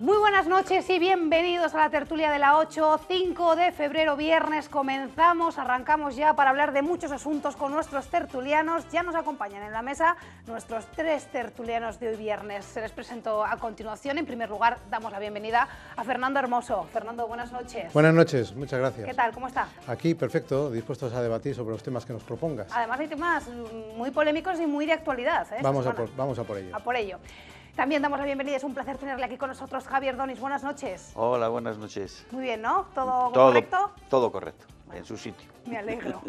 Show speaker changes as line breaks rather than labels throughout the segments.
Muy buenas noches y bienvenidos a la tertulia de la 8, 5 de febrero, viernes. Arrancamos ya para hablar de muchos asuntos con nuestros tertulianos. Ya nos acompañan en la mesa nuestros tres tertulianos de hoy viernes. Se les presento a continuación. En primer lugar, damos la bienvenida a Fernando Hermoso. Fernando, buenas noches.
Buenas noches, muchas gracias.
¿Qué tal? ¿Cómo está?
Aquí, perfecto, dispuestos a debatir sobre los temas que nos propongas.
Además hay temas muy polémicos y muy de actualidad.
Vamos a por ello.
A por ello. También damos la bienvenida, es un placer tenerle aquí con nosotros, Javier Donis. Buenas noches.
Hola, buenas noches.
Muy bien, ¿no? ¿Todo correcto?
Todo correcto, bueno, en su sitio.
Me alegro.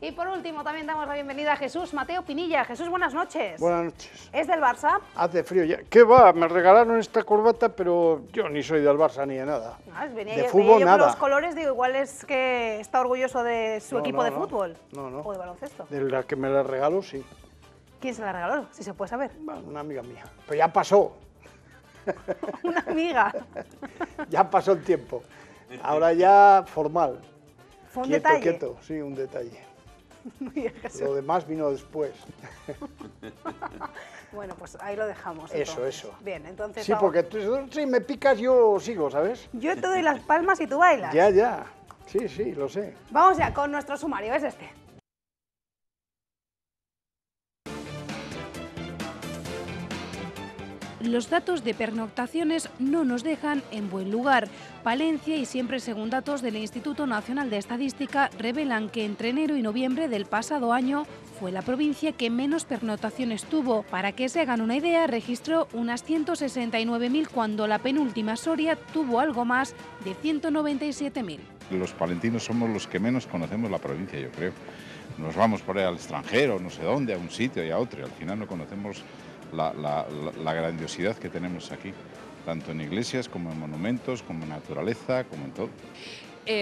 Y por último, también damos la bienvenida a Jesús Mateo Pinilla. Jesús, buenas noches.
Buenas noches.
¿Es del Barça?
Hace frío ya. ¿Qué va? Me regalaron esta corbata, pero yo ni soy del Barça ni de nada.
Venía
de
yo,
fútbol,
yo
nada.
Con los colores, digo, igual es que está orgulloso de su equipo de fútbol.
No.
¿O de baloncesto?
De la que me la regaló, sí.
¿Quién se la regaló? Si se puede saber.
Bueno, una amiga mía. Pero ya pasó.
Una amiga.
Ya pasó el tiempo. Ahora ya formal.
Fue un detalle.
Quieto, sí, un detalle.
Muy bien, Jesús.
Lo demás vino después.
Bueno, pues ahí lo dejamos.
Eso.
Bien, entonces
Sí,
vamos.
porque tú, si me picas yo sigo, ¿sabes?
Yo te doy las palmas y tú bailas.
Ya. Sí, lo sé.
Vamos ya con nuestro sumario, es este.
Los datos de pernoctaciones no nos dejan en buen lugar. Palencia, y siempre según datos del Instituto Nacional de Estadística, revelan que entre enero y noviembre del pasado año fue la provincia que menos pernoctaciones tuvo. Para que se hagan una idea, registró unas 169.000 cuando la penúltima Soria tuvo algo más de 197.000.
Los palentinos somos los que menos conocemos la provincia, yo creo. Nos vamos por ahí al extranjero, no sé dónde, a un sitio y a otro, y al final no conocemos la grandiosidad que tenemos aquí, tanto en iglesias como en monumentos, como en naturaleza, como en todo.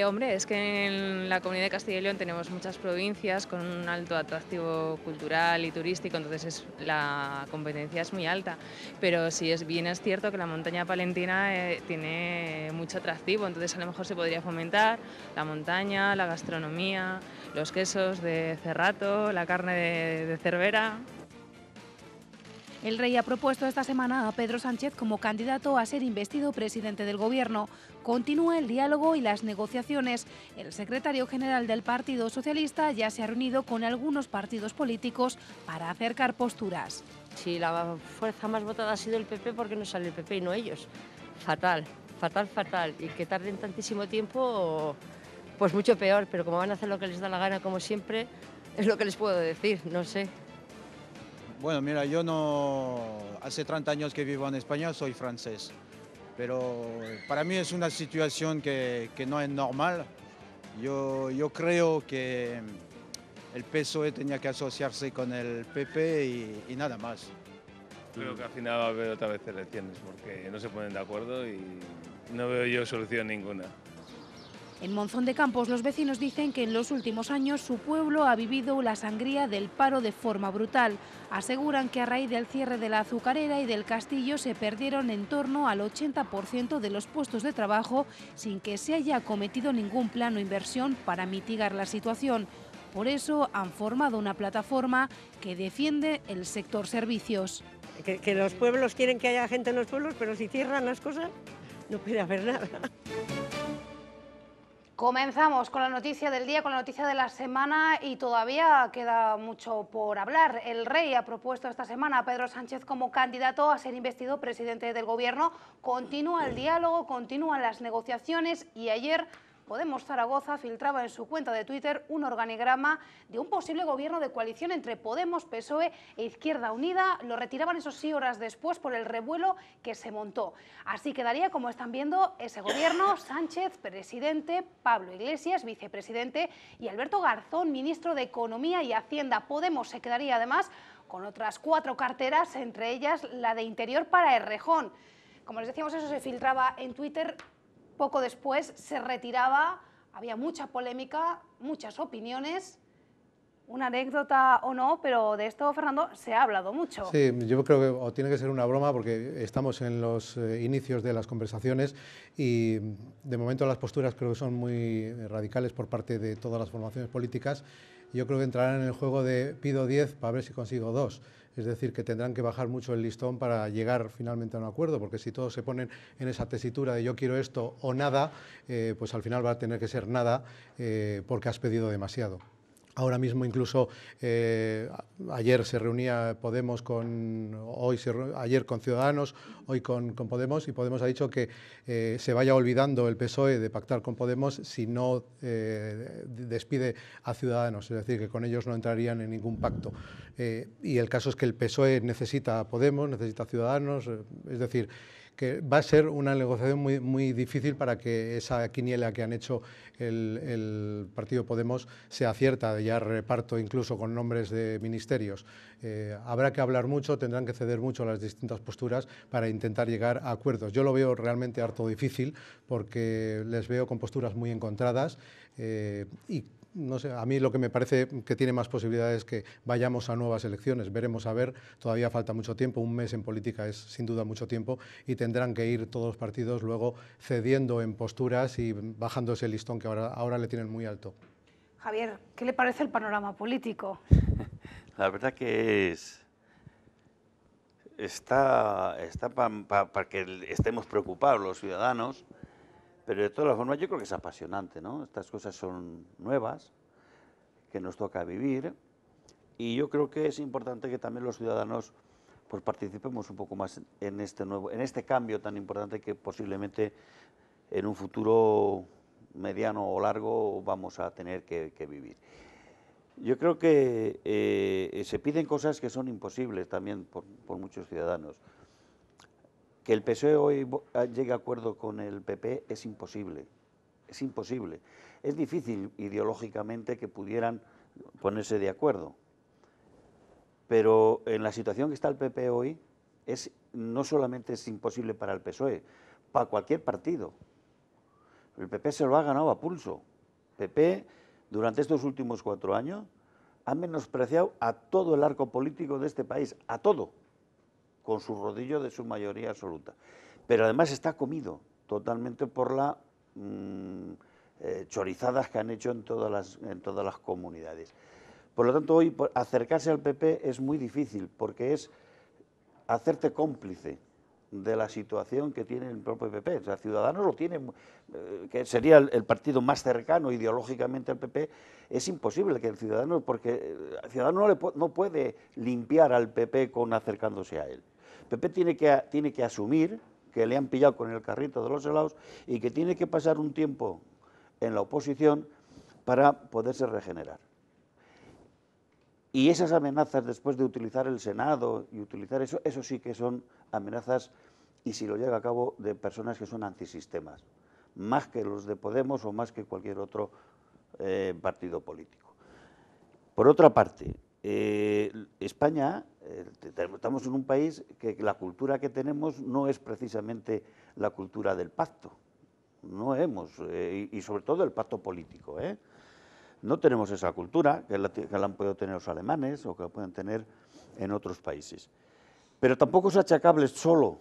Hombre, es que en la Comunidad de Castilla y León tenemos muchas provincias con un alto atractivo cultural y turístico, entonces la competencia es muy alta, pero sí bien es cierto que la montaña palentina tiene mucho atractivo, entonces a lo mejor se podría fomentar la montaña, la gastronomía, los quesos de Cerrato, la carne de Cervera.
El rey ha propuesto esta semana a Pedro Sánchez como candidato a ser investido presidente del Gobierno. Continúa el diálogo y las negociaciones. El secretario general del Partido Socialista ya se ha reunido con algunos partidos políticos para acercar posturas.
Si la fuerza más votada ha sido el PP, ¿por qué no sale el PP y no ellos? Fatal. Y que tarden tantísimo tiempo, pues mucho peor. Pero como van a hacer lo que les da la gana, como siempre, es lo que les puedo decir, no sé.
Bueno, mira, yo no... Hace 30 años que vivo en España, soy francés. Pero para mí es una situación que no es normal. Yo creo que el PSOE tenía que asociarse con el PP y nada más.
Creo que al final va a haber otra vez elecciones porque no se ponen de acuerdo y no veo yo solución ninguna.
En Monzón de Campos, los vecinos dicen que en los últimos años su pueblo ha vivido la sangría del paro de forma brutal. Aseguran que a raíz del cierre de la azucarera y del castillo se perdieron en torno al 80% de los puestos de trabajo sin que se haya acometido ningún plan o inversión para mitigar la situación. Por eso han formado una plataforma que defiende el sector servicios.
Que los pueblos quieren que haya gente en los pueblos, pero si cierran las cosas no puede haber nada.
Comenzamos con la noticia del día, con la noticia de la semana y todavía queda mucho por hablar. El rey ha propuesto esta semana a Pedro Sánchez como candidato a ser investido presidente del Gobierno. Continúa el diálogo, continúan las negociaciones y ayer Podemos Zaragoza filtraba en su cuenta de Twitter un organigrama de un posible gobierno de coalición entre Podemos, PSOE e Izquierda Unida. Lo retiraban, eso sí, horas después por el revuelo que se montó. Así quedaría, como están viendo, ese gobierno: Sánchez, presidente; Pablo Iglesias, vicepresidente; y Alberto Garzón, ministro de Economía y Hacienda. Podemos se quedaría además con otras 4 carteras, entre ellas la de Interior para Errejón. Como les decíamos, eso se filtraba en Twitter. Poco después se retiraba, había mucha polémica, muchas opiniones, una anécdota o no, pero de esto, Fernando, se ha hablado mucho.
Sí, yo creo que o tiene que ser una broma porque estamos en los inicios de las conversaciones y de momento las posturas creo que son muy radicales por parte de todas las formaciones políticas. Yo creo que entrarán en el juego de pido 10 para ver si consigo 2. Es decir, que tendrán que bajar mucho el listón para llegar finalmente a un acuerdo, porque si todos se ponen en esa tesitura de yo quiero esto o nada, pues al final va a tener que ser nada porque has pedido demasiado. Ahora mismo incluso ayer se reunía Podemos ayer con Ciudadanos, hoy con Podemos, y Podemos ha dicho que se vaya olvidando el PSOE de pactar con Podemos si no despide a Ciudadanos, es decir, que con ellos no entrarían en ningún pacto. Y el caso es que el PSOE necesita a Podemos, necesita a Ciudadanos, es decir, que va a ser una negociación muy difícil para que esa quiniela que han hecho el partido Podemos sea cierta, ya reparto incluso con nombres de ministerios. Habrá que hablar mucho, tendrán que ceder mucho a las distintas posturas para intentar llegar a acuerdos. Yo lo veo realmente harto difícil porque les veo con posturas muy encontradas y no sé, a mí lo que me parece que tiene más posibilidades es que vayamos a nuevas elecciones. Veremos a ver, todavía falta mucho tiempo, un mes en política es sin duda mucho tiempo y tendrán que ir todos los partidos luego cediendo en posturas y bajando ese listón que ahora le tienen muy alto.
Javier, ¿qué le parece el panorama político?
La verdad que está para que estemos preocupados los ciudadanos. Pero de todas formas yo creo que es apasionante, ¿no? Estas cosas son nuevas, que nos toca vivir, y yo creo que es importante que también los ciudadanos pues participemos un poco más en este cambio tan importante que posiblemente en un futuro mediano o largo vamos a tener que vivir. Yo creo que se piden cosas que son imposibles también por muchos ciudadanos. Que el PSOE hoy llegue a acuerdo con el PP es imposible, es imposible. Es difícil ideológicamente que pudieran ponerse de acuerdo, pero en la situación que está el PP hoy, no solamente es imposible para el PSOE, para cualquier partido. El PP se lo ha ganado a pulso. El PP, durante estos últimos 4 años, ha menospreciado a todo el arco político de este país, a todo, con su rodillo de su mayoría absoluta. Pero además está comido totalmente por las chorizadas que han hecho en todas las comunidades. Por lo tanto, hoy acercarse al PP es muy difícil, porque es hacerte cómplice de la situación que tiene el propio PP. O sea, Ciudadanos lo tiene, que sería el partido más cercano ideológicamente al PP, es imposible que el Ciudadano, porque el Ciudadano no puede limpiar al PP con acercándose a él. El PP tiene que asumir que le han pillado con el carrito de los helados y que tiene que pasar un tiempo en la oposición para poderse regenerar. Y esas amenazas después de utilizar el Senado y utilizar eso sí que son amenazas, y si lo llega a cabo, de personas que son antisistemas, más que los de Podemos o más que cualquier otro partido político. Por otra parte, España, estamos en un país que la cultura que tenemos no es precisamente la cultura del pacto, y sobre todo el pacto político, No tenemos esa cultura que la han podido tener los alemanes o que la pueden tener en otros países. Pero tampoco es achacable solo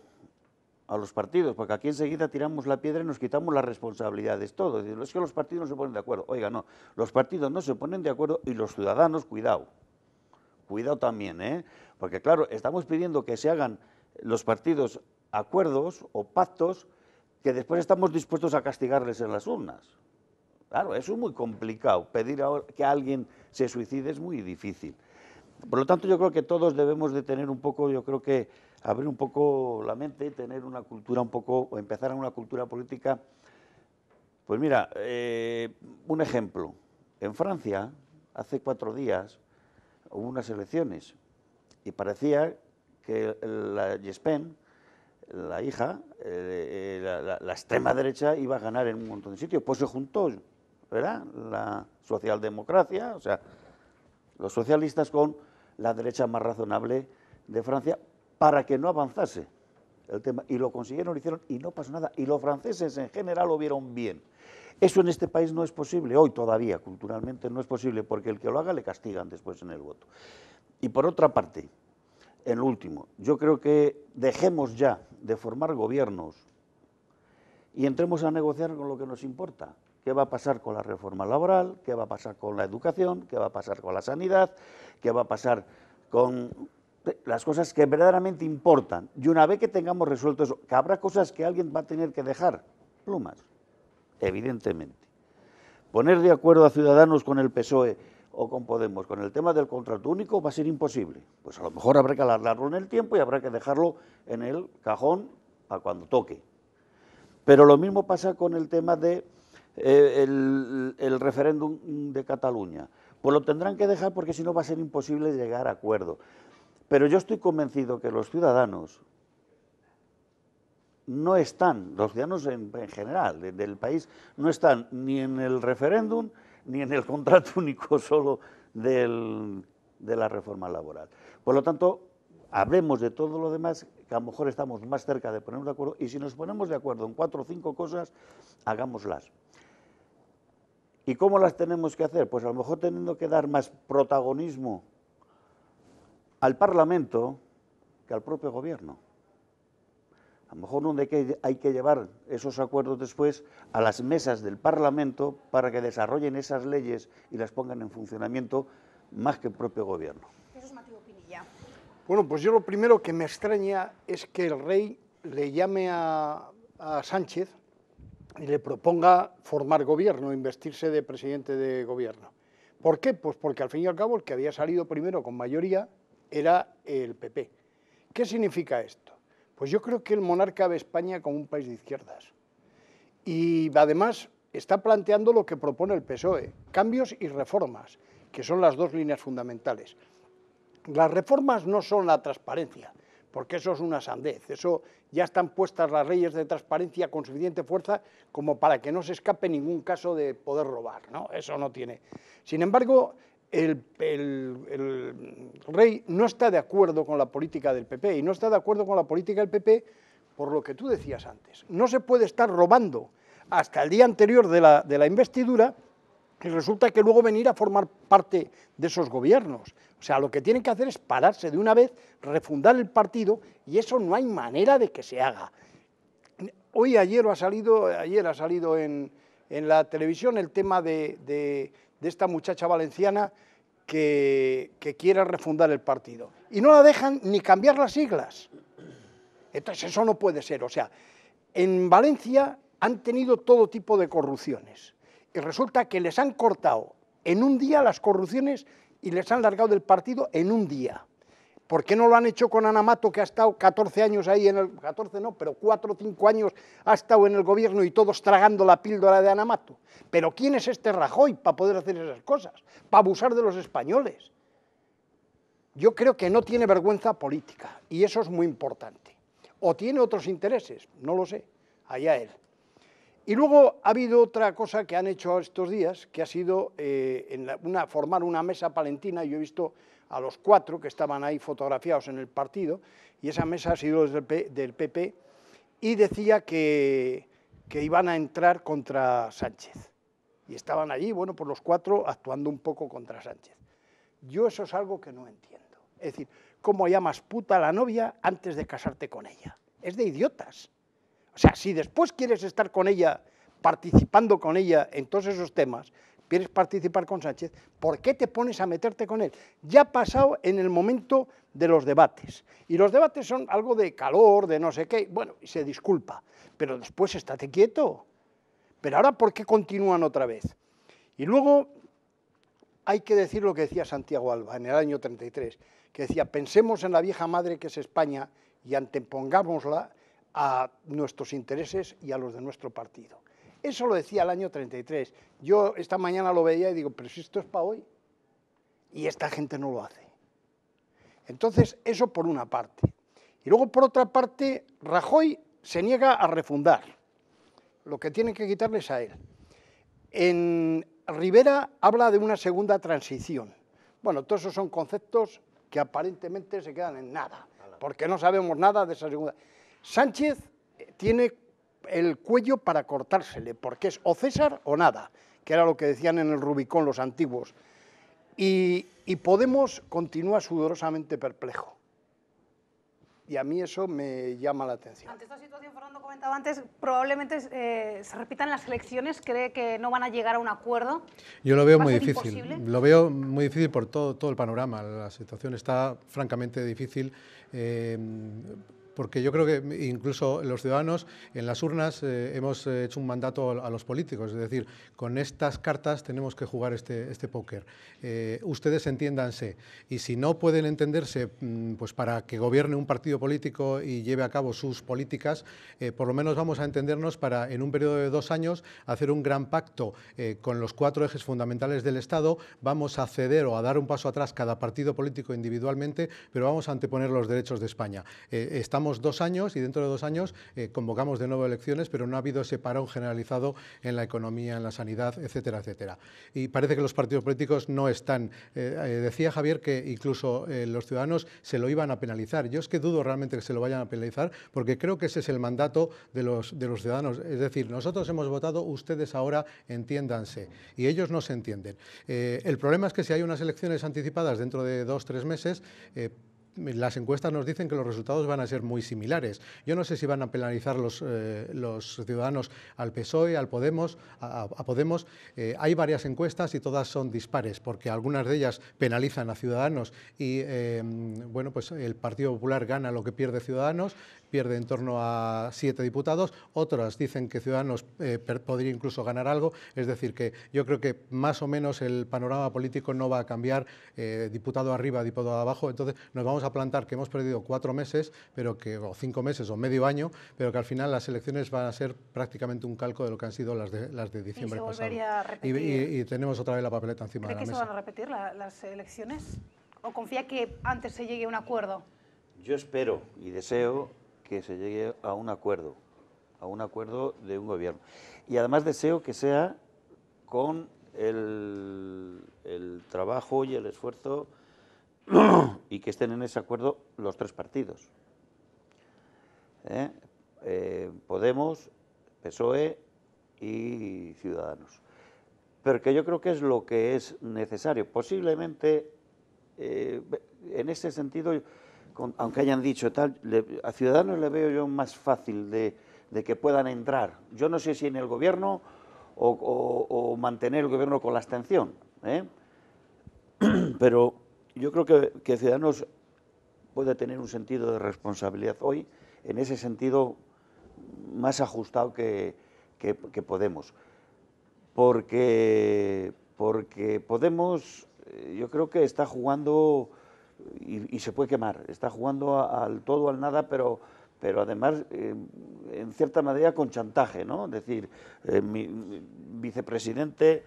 a los partidos, porque aquí enseguida tiramos la piedra y nos quitamos las responsabilidades, todo. Es que los partidos no se ponen de acuerdo. Oiga, no, los partidos no se ponen de acuerdo y los ciudadanos, cuidado también, porque claro, estamos pidiendo que se hagan los partidos acuerdos o pactos que después estamos dispuestos a castigarles en las urnas. Claro, eso es muy complicado, pedir ahora que alguien se suicide es muy difícil. Por lo tanto, yo creo que todos debemos de tener un poco, abrir un poco la mente, tener una cultura o empezar a una cultura política. Pues mira, un ejemplo. En Francia, hace 4 días, hubo unas elecciones y parecía que la Le Pen, la hija, la extrema derecha iba a ganar en un montón de sitios. Pues se juntó, ¿verdad?, la socialdemocracia, o sea, los socialistas con la derecha más razonable de Francia, para que no avanzase el tema. Y lo consiguieron, lo hicieron y no pasó nada. Y los franceses en general lo vieron bien. Eso en este país no es posible, hoy todavía, culturalmente no es posible, porque el que lo haga le castigan después en el voto. Y por otra parte, en lo último, yo creo que dejemos ya de formar gobiernos y entremos a negociar con lo que nos importa. ¿Qué va a pasar con la reforma laboral? ¿Qué va a pasar con la educación? ¿Qué va a pasar con la sanidad? ¿Qué va a pasar con las cosas que verdaderamente importan. Y una vez que tengamos resuelto eso, que habrá cosas que alguien va a tener que dejar, plumas, evidentemente. Poner de acuerdo a Ciudadanos con el PSOE o con Podemos con el tema del contrato único va a ser imposible. Pues a lo mejor habrá que alargarlo en el tiempo y habrá que dejarlo en el cajón a cuando toque. Pero lo mismo pasa con el tema de el referéndum de Cataluña. Pues lo tendrán que dejar porque si no va a ser imposible llegar a acuerdo. Pero yo estoy convencido que los ciudadanos no están, los ciudadanos en general del país, no están ni en el referéndum ni en el contrato único solo de la reforma laboral. Por lo tanto, hablemos de todo lo demás, que a lo mejor estamos más cerca de ponernos de acuerdo, y si nos ponemos de acuerdo en 4 o 5 cosas, hagámoslas. ¿Y cómo las tenemos que hacer? Pues a lo mejor teniendo que dar más protagonismo al Parlamento que al propio Gobierno. A lo mejor hay que llevar esos acuerdos después a las mesas del Parlamento para que desarrollen esas leyes y las pongan en funcionamiento más que el propio Gobierno.
Jesús Mateo Pinilla.
Bueno, pues yo lo primero que me extraña es que el rey le llame a Sánchez y le proponga formar gobierno, investirse de presidente de gobierno. ¿Por qué? Pues porque al fin y al cabo el que había salido primero con mayoría era el PP. ¿Qué significa esto? Pues yo creo que el monarca ve España como un país de izquierdas. Y además está planteando lo que propone el PSOE, cambios y reformas, que son las 2 líneas fundamentales. Las reformas no son la transparencia, porque eso es una sandez, eso ya están puestas las leyes de transparencia con suficiente fuerza como para que no se escape ningún caso de poder robar, ¿no? Eso no tiene. Sin embargo, el rey no está de acuerdo con la política del PP, y no está de acuerdo con la política del PP por lo que tú decías antes. No se puede estar robando hasta el día anterior de la investidura y resulta que luego venir a formar parte de esos gobiernos. O sea, lo que tienen que hacer es pararse de una vez, refundar el partido, y eso no hay manera de que se haga. Ayer ha salido en la televisión el tema de esta muchacha valenciana que quiere refundar el partido. Y no la dejan ni cambiar las siglas. Entonces eso no puede ser. O sea, en Valencia han tenido todo tipo de corrupciones. Y resulta que les han cortado en un día las corrupciones y les han largado del partido en un día. ¿Por qué no lo han hecho con Ana Mato, que ha estado 14 años ahí, 14 no, pero 4 o 5 años ha estado en el gobierno y todos tragando la píldora de Ana Mato? ¿Pero quién es este Rajoy para poder hacer esas cosas? Para abusar de los españoles. Yo creo que no tiene vergüenza política, y eso es muy importante. ¿O tiene otros intereses? No lo sé, allá él. Y luego ha habido otra cosa que han hecho estos días, que ha sido formar una mesa palentina. Yo he visto a los 4 que estaban ahí fotografiados en el partido, y esa mesa ha sido del PP, y decía que iban a entrar contra Sánchez. Y estaban allí, bueno, pues los 4 actuando un poco contra Sánchez. Yo eso es algo que no entiendo. Es decir, ¿cómo llamas puta a la novia antes de casarte con ella? Es de idiotas. O sea, si después quieres estar con ella, participando con ella en todos esos temas, quieres participar con Sánchez, ¿por qué te pones a meterte con él? Ya ha pasado en el momento de los debates, y los debates son algo de calor, de no sé qué, bueno, y se disculpa, pero después estate quieto. Pero ahora, ¿por qué continúan otra vez? Y luego hay que decir lo que decía Santiago Alba en el año 33, que decía, pensemos en la vieja madre que es España y antepongámosla a nuestros intereses y a los de nuestro partido. Eso lo decía el año 33. Yo esta mañana lo veía y digo, pero si esto es para hoy. Y esta gente no lo hace. Entonces, eso por una parte. Y luego, por otra parte, Rajoy se niega a refundar. Lo que tienen que quitarles a él. En Rivera habla de una segunda transición. Bueno, todos esos son conceptos que aparentemente se quedan en nada, porque no sabemos nada de esa segunda. Sánchez tiene el cuello para cortársele, porque es o César o nada, que era lo que decían en el Rubicón los antiguos. Y Podemos continúa sudorosamente perplejo. Y a mí eso me llama la atención.
Ante esta situación, Fernando comentaba antes, probablemente se repitan las elecciones, ¿cree que no van a llegar a un acuerdo?
Yo lo veo
¿Va a
muy
ser
difícil.
imposible?
Lo veo muy difícil por todo el panorama. La situación está francamente difícil. Porque yo creo que incluso los ciudadanos en las urnas hemos hecho un mandato a los políticos, es decir, con estas cartas tenemos que jugar este póker. Ustedes entiéndanse, y si no pueden entenderse, pues para que gobierne un partido político y lleve a cabo sus políticas, por lo menos vamos a entendernos para en un periodo de 2 años hacer un gran pacto con los 4 ejes fundamentales del Estado. Vamos a ceder o a dar un paso atrás cada partido político individualmente, pero vamos a anteponer los derechos de España. Estamos 2 años y dentro de 2 años convocamos de nuevo elecciones, pero no ha habido ese parón generalizado en la economía, en la sanidad, etcétera, etcétera. Y parece que los partidos políticos no están. Decía Javier que incluso los ciudadanos se lo iban a penalizar. Yo es que dudo realmente que se lo vayan a penalizar, porque creo que ese es el mandato de los ciudadanos. Es decir, nosotros hemos votado, ustedes ahora entiéndanse. Y ellos no se entienden. El problema es que si hay unas elecciones anticipadas dentro de 2 o 3 meses, las encuestas nos dicen que los resultados van a ser muy similares. Yo no sé si van a penalizar los ciudadanos al PSOE, al Podemos, a Podemos. Hay varias encuestas y todas son dispares, porque algunas de ellas penalizan a Ciudadanos y bueno, pues el Partido Popular gana lo que pierde Ciudadanos, pierde en torno a 7 diputados, otras dicen que Ciudadanos podría incluso ganar algo, es decir, que yo creo que más o menos el panorama político no va a cambiar, diputado arriba, diputado abajo, entonces nos vamos a plantar que hemos perdido 4 meses, pero que, o 5 meses o medio año, pero que al final las elecciones van a ser prácticamente un calco de lo que han sido las de diciembre pasado.
¿Y se volvería a repetir?
Y tenemos otra vez la papeleta encima de la
¿Cree que
mesa.
se van a repetir las elecciones? ¿O confía que antes se llegue a un acuerdo?
Yo espero y deseo que se llegue a un acuerdo de un gobierno. Y además deseo que sea con el trabajo y el esfuerzo y que estén en ese acuerdo los 3 partidos. Podemos, PSOE y Ciudadanos. Pero que yo creo que es lo que es necesario. Posiblemente, en ese sentido, aunque hayan dicho tal, a Ciudadanos le veo yo más fácil de que puedan entrar. Yo no sé si en el gobierno o mantener el gobierno con la abstención, pero yo creo que Ciudadanos puede tener un sentido de responsabilidad hoy, en ese sentido más ajustado que Podemos. Porque Podemos, yo creo que está jugando, y se puede quemar, está jugando al todo o al nada, pero además, en cierta manera, con chantaje, ¿no? Es decir, vicepresidente,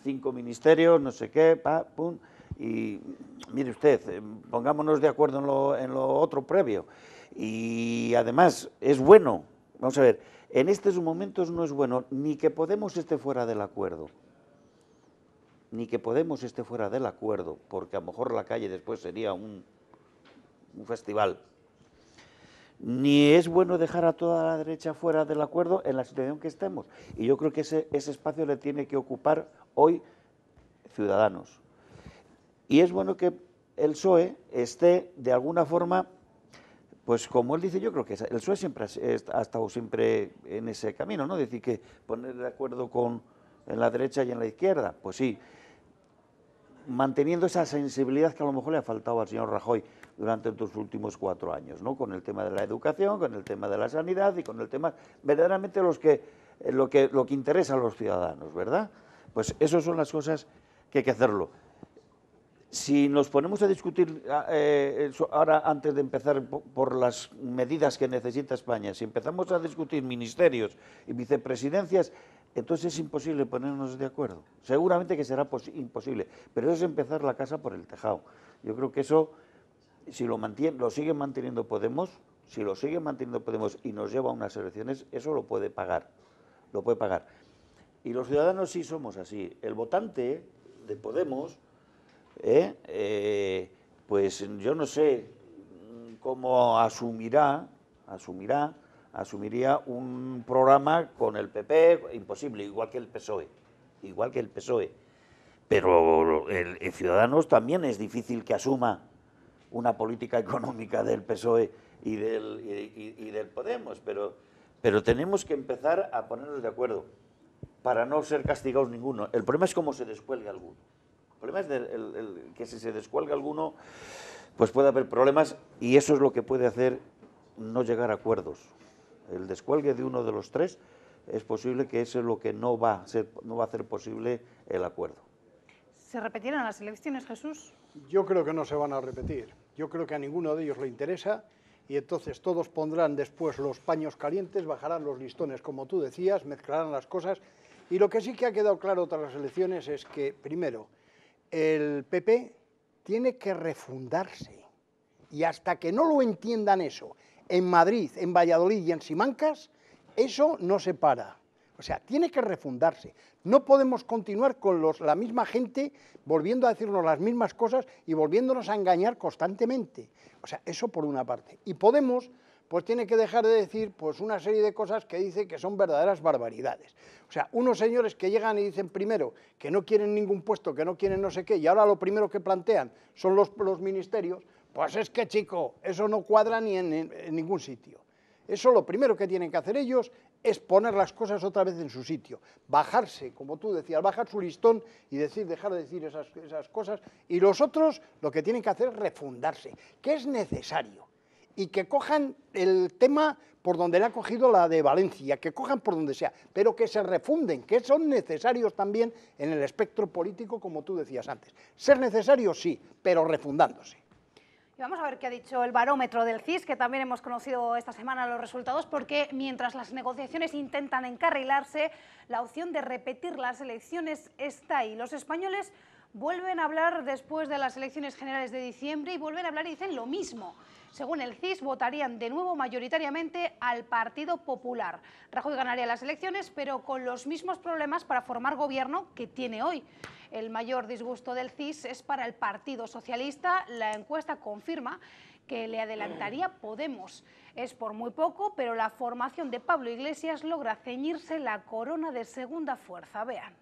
5 ministerios, no sé qué, pum. Y mire usted, pongámonos de acuerdo en lo otro previo. Y además es bueno, vamos a ver, en estos momentos no es bueno ni que Podemos esté fuera del acuerdo, porque a lo mejor la calle después sería un festival. Ni es bueno dejar a toda la derecha fuera del acuerdo en la situación que estemos. Y yo creo que ese espacio le tiene que ocupar hoy Ciudadanos. Y es bueno que el PSOE esté, de alguna forma, pues como él dice, yo creo que el PSOE siempre ha estado siempre en ese camino, ¿no? Es decir, que poner de acuerdo en la derecha y en la izquierda, pues sí, manteniendo esa sensibilidad que a lo mejor le ha faltado al señor Rajoy durante estos últimos 4 años, ¿no? Con el tema de la educación, con el tema de la sanidad y con el tema, verdaderamente lo que interesa a los ciudadanos, ¿verdad? Pues esas son las cosas que hay que hacerlo. Si nos ponemos a discutir ahora, antes de empezar por las medidas que necesita España, si empezamos a discutir ministerios y vicepresidencias, entonces es imposible ponernos de acuerdo. Seguramente que será imposible, pero eso es empezar la casa por el tejado. Yo creo que eso, si lo sigue manteniendo Podemos, y nos lleva a unas elecciones, eso lo puede pagar. Y los ciudadanos sí somos así. El votante de Podemos, pues yo no sé cómo asumiría un programa con el PP, imposible, igual que el PSOE. Pero el Ciudadanos también es difícil que asuma una política económica del PSOE y del Podemos, pero tenemos que empezar a ponernos de acuerdo para no ser castigados ninguno. El problema es cómo se descuelgue alguno. El problema es que si se descuelga alguno, pues puede haber problemas, y eso es lo que puede hacer no llegar a acuerdos. El descuelgue de uno de los tres es posible que eso es lo que no va a hacer posible el acuerdo.
¿Se repetirán las elecciones, Jesús?
Yo creo que no se van a repetir. Yo creo que a ninguno de ellos le interesa, y entonces todos pondrán después los paños calientes, bajarán los listones, como tú decías, mezclarán las cosas. Y lo que sí que ha quedado claro tras las elecciones es que, primero, el PP tiene que refundarse, y hasta que no lo entiendan eso, en Madrid, en Valladolid y en Simancas, eso no se para. O sea, tiene que refundarse. No podemos continuar con la misma gente volviendo a decirnos las mismas cosas y volviéndonos a engañar constantemente. O sea, eso por una parte. Y Podemos, pues tiene que dejar de decir pues una serie de cosas que dice que son verdaderas barbaridades. O sea, unos señores que llegan y dicen primero que no quieren ningún puesto, que no quieren no sé qué, y ahora lo primero que plantean son los ministerios, pues es que, chico, eso no cuadra ni en ningún sitio. Eso lo primero que tienen que hacer ellos es poner las cosas otra vez en su sitio, bajarse, como tú decías, bajar su listón y dejar de decir esas cosas, y los otros lo que tienen que hacer es refundarse, que es necesario, y que cojan el tema por donde le ha cogido la de Valencia, que cojan por donde sea, pero que se refunden, que son necesarios también en el espectro político, como tú decías antes. Ser necesarios sí, pero refundándose.
Y vamos a ver qué ha dicho el barómetro del CIS, que también hemos conocido esta semana los resultados, porque mientras las negociaciones intentan encarrilarse, la opción de repetir las elecciones está ahí. Los españoles vuelven a hablar después de las elecciones generales de diciembre y vuelven a hablar y dicen lo mismo. Según el CIS, votarían de nuevo mayoritariamente al Partido Popular. Rajoy ganaría las elecciones, pero con los mismos problemas para formar gobierno que tiene hoy. El mayor disgusto del CIS es para el Partido Socialista. La encuesta confirma que le adelantaría Podemos. Es por muy poco, pero la formación de Pablo Iglesias logra ceñirse la corona de segunda fuerza. Vean.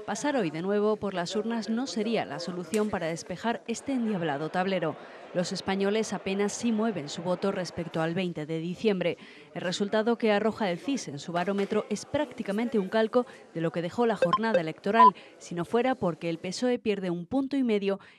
Pasar hoy de nuevo por las urnas no sería la solución para despejar este endiablado tablero. Los españoles apenas sí mueven su voto respecto al 20 de diciembre. El resultado que arroja el CIS en su barómetro es prácticamente un calco de lo que dejó la jornada electoral, si no fuera porque el PSOE pierde 1,5 puntos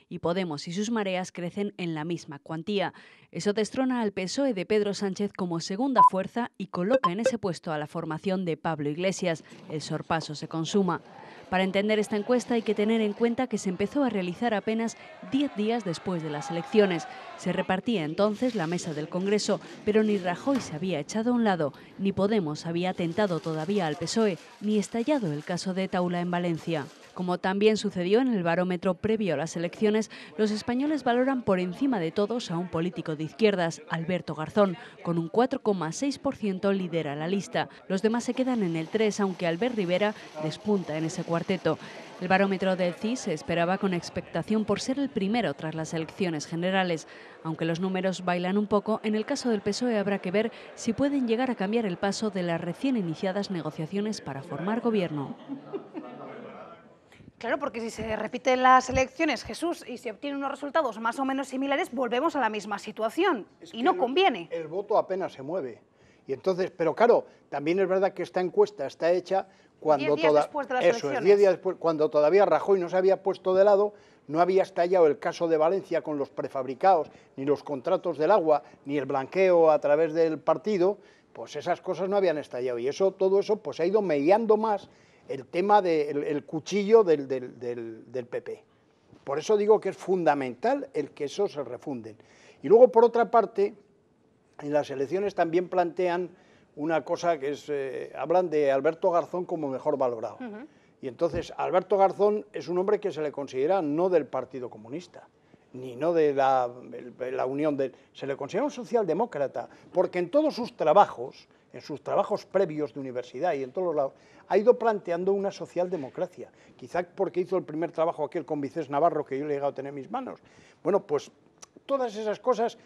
y Podemos y sus mareas crecen en la misma cuantía. Eso destrona al PSOE de Pedro Sánchez como segunda fuerza y coloca en ese puesto a la formación de Pablo Iglesias. El sorpaso se consuma. Para entender esta encuesta hay que tener en cuenta que se empezó a realizar apenas 10 días después de las elecciones. Se repartía entonces la mesa del Congreso, pero ni Rajoy se había echado a un lado, ni Podemos había atentado todavía al PSOE, ni estallado el caso de Taula en Valencia. Como también sucedió en el barómetro previo a las elecciones, los españoles valoran por encima de todos a un político de izquierdas, Alberto Garzón, con un 4,6% lidera la lista. Los demás se quedan en el 3%, aunque Albert Rivera despunta en ese cuarteto. El barómetro del CIS se esperaba con expectación por ser el primero tras las elecciones generales. Aunque los números bailan un poco, en el caso del PSOE habrá que ver si pueden llegar a cambiar el paso de las recién iniciadas negociaciones para formar gobierno.
Claro, porque si se repiten las elecciones, Jesús, y se obtienen unos resultados más o menos similares, volvemos a la misma situación y no conviene.
El voto apenas se mueve. Y entonces, pero claro, también es verdad que esta encuesta está hecha cuando
10 días después de las elecciones.
10 días después, cuando todavía Rajoy no se había puesto de lado, no había estallado el caso de Valencia con los prefabricados, ni los contratos del agua, ni el blanqueo a través del partido, pues esas cosas no habían estallado. Y todo eso pues ha ido mediando más el tema del cuchillo del PP. Por eso digo que es fundamental el que eso se refunden. Y luego, por otra parte, en las elecciones también plantean una cosa que es, hablan de Alberto Garzón como mejor valorado. Y entonces, Alberto Garzón es un hombre que se le considera no del Partido Comunista, ni no de la unión se le considera un socialdemócrata, porque en todos sus trabajos previos de universidad y en todos los lados, ha ido planteando una socialdemocracia, quizá porque hizo el primer trabajo aquel con Vicés Navarro que yo le he llegado a tener en mis manos. Bueno, pues todas esas cosas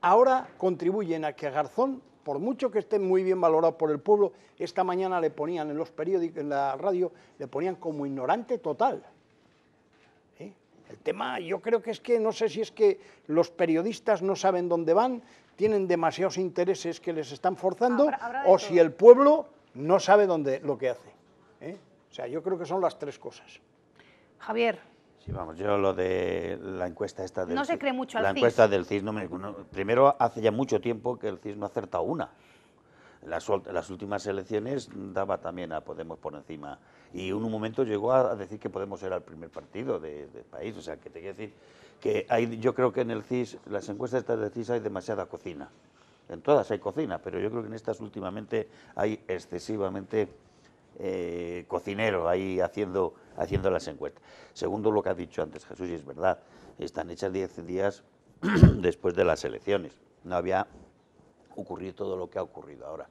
ahora contribuyen a que Garzón, por mucho que esté muy bien valorado por el pueblo, esta mañana le ponían en los periódicos, en la radio, le ponían como ignorante total. El tema, yo creo que es que, no sé si es que los periodistas no saben dónde van, tienen demasiados intereses que les están forzando, o si el pueblo no sabe lo que hace. O sea, yo creo que son las tres cosas.
Javier.
Sí, vamos, yo lo de la encuesta esta del
No se cree mucho al CIS.
La encuesta del CIS, primero, hace ya mucho tiempo que el CIS no ha acertado una. Las últimas elecciones daba también a Podemos por encima, y en un momento llegó a decir que Podemos era el primer partido del país. O sea, que te quiero decir que yo creo que en el CIS, las encuestas estas del CIS hay demasiada cocina. En todas hay cocina, pero yo creo que en estas últimamente hay excesivamente cocinero ahí haciendo las encuestas. Segundo, lo que ha dicho antes Jesús, y es verdad, están hechas 10 días después de las elecciones. No había ocurrido todo lo que ha ocurrido ahora.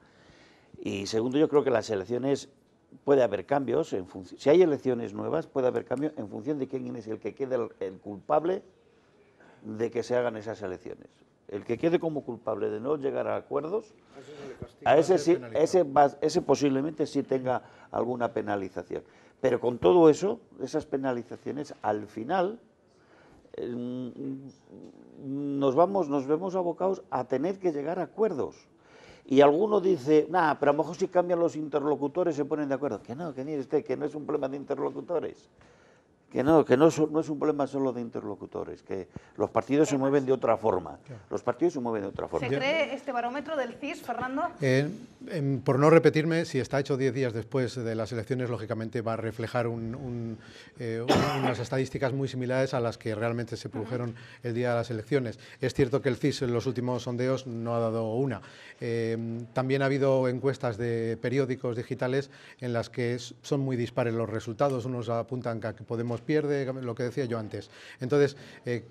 Y segundo, yo creo que las elecciones puede haber cambios, si hay elecciones nuevas puede haber cambios en función de quién es el que quede el culpable de que se hagan esas elecciones. El que quede como culpable de no llegar a acuerdos, a ese posiblemente sí tenga alguna penalización. Pero con todo eso, esas penalizaciones, al final nos vemos abocados a tener que llegar a acuerdos. Y alguno dice, pero a lo mejor si cambian los interlocutores se ponen de acuerdo. Que no es un problema de interlocutores. Que no es un problema solo de interlocutores, que los partidos se mueven de otra forma. Los partidos se mueven de otra forma.
¿Se cree este barómetro del CIS, Fernando?
Por no repetirme, si está hecho 10 días después de las elecciones, lógicamente va a reflejar unas estadísticas muy similares a las que realmente se produjeron el día de las elecciones. Es cierto que el CIS en los últimos sondeos no ha dado una. También ha habido encuestas de periódicos digitales en las que son muy dispares los resultados. Unos apuntan que Podemos pierde, lo que decía yo antes. Entonces,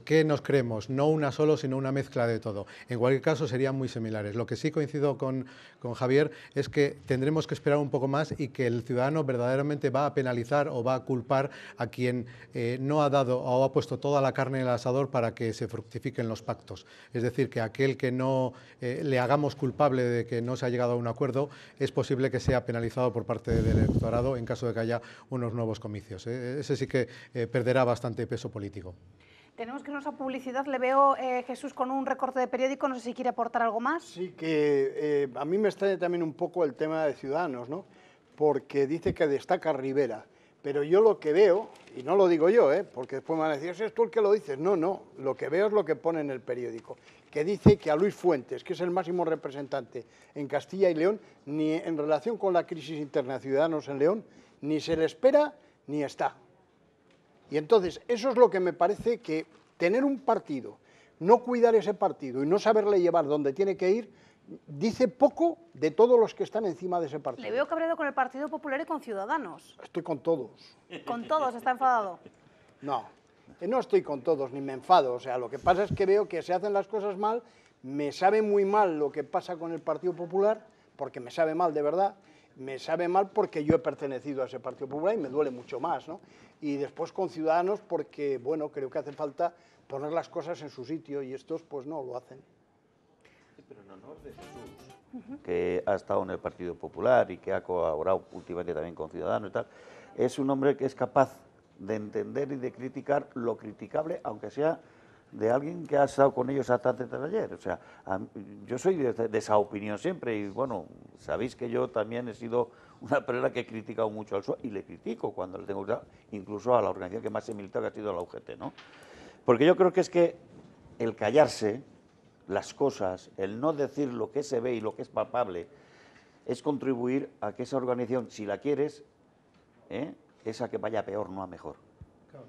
¿qué nos creemos? No una solo, sino una mezcla de todo. En cualquier caso, serían muy similares. Lo que sí coincido con Javier es que tendremos que esperar un poco más y que el ciudadano verdaderamente va a penalizar o va a culpar a quien no ha dado o ha puesto toda la carne en el asador para que se fructifiquen los pactos. Es decir, que aquel que no le hagamos culpable de que no se ha llegado a un acuerdo, es posible que sea penalizado por parte del electorado en caso de que haya unos nuevos comicios. Ese sí que perderá bastante peso político.
Tenemos que irnos a publicidad. Le veo, Jesús, con un recorte de periódico. No sé si quiere aportar algo más.
Sí, que a mí me extraña también un poco el tema de Ciudadanos, ¿no? Porque dice que destaca Rivera. Pero yo lo que veo, y no lo digo yo, porque después me van a decir, ¿es tú el que lo dices? No, lo que veo es lo que pone en el periódico, que dice que a Luis Fuentes, que es el máximo representante en Castilla y León, ni en relación con la crisis interna de Ciudadanos en León, ni se le espera ni está. Y entonces, eso es lo que me parece que tener un partido, no cuidar ese partido y no saberle llevar donde tiene que ir, dice poco de todos los que están encima de ese partido.
Le veo cabreado con el Partido Popular y con Ciudadanos.
Estoy con todos.
¿Con todos está enfadado?
No estoy con todos, ni me enfado. O sea, lo que pasa es que veo que se hacen las cosas mal, me sabe muy mal lo que pasa con el Partido Popular, porque me sabe mal de verdad, me sabe mal porque yo he pertenecido a ese Partido Popular y me duele mucho más, ¿no? Y después con Ciudadanos porque, bueno, creo que hace falta poner las cosas en su sitio y estos pues no lo hacen.
Pero en honor de Jesús, que ha estado en el Partido Popular y que ha colaborado últimamente también con Ciudadanos y tal, es un hombre que es capaz de entender y de criticar lo criticable, aunque sea de alguien que ha estado con ellos hasta antes de ayer. O sea, yo soy de esa opinión siempre y, bueno, sabéis que yo también he sido una persona que he criticado mucho al PSOE y le critico cuando le tengo que dar, incluso a la organización que más he militado, que ha sido la UGT, ¿no? Porque yo creo que es que el callarse las cosas, el no decir lo que se ve y lo que es palpable, es contribuir a que esa organización, si la quieres, es a que vaya peor, no a mejor.